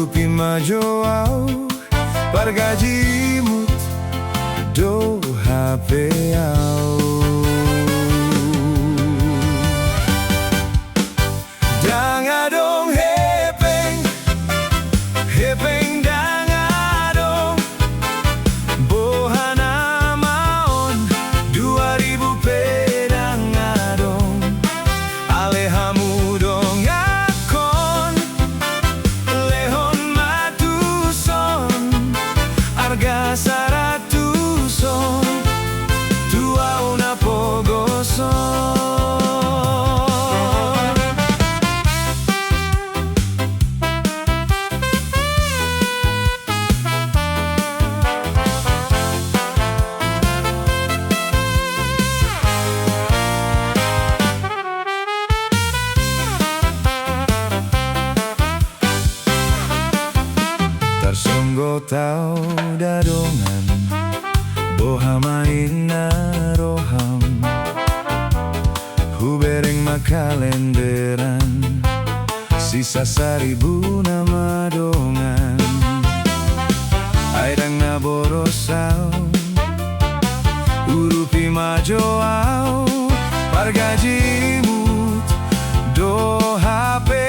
Urupi majoau pargajimut do hapeau. Dangadong hepeng, hepeng dangadong, bohana maon 2000 pedangadong, alehamu dong akon, lehon matuson, arga saratuson, tua una pogoson. Tersunggo tau dadongan, boha main naroham, hubereng makalenderan, sisa 1000 nama dongan. Aidang naborosau, urupi majoau, pargajimut do hapeau.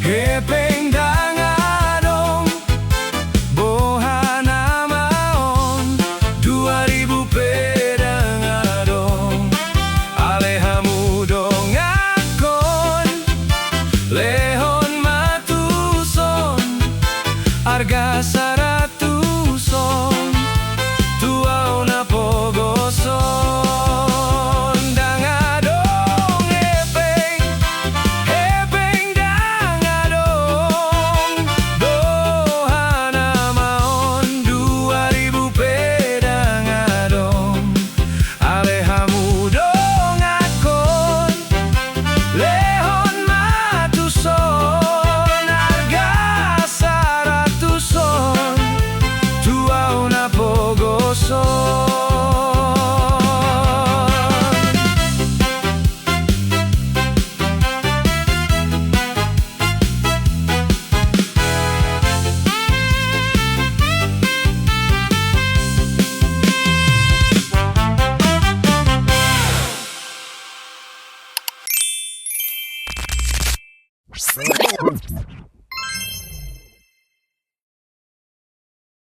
Hepeng dangadong, bohana maon 2000 pedangadong, alehamu dong akon, lehon matuson, arga saratuson, tua una pogoson.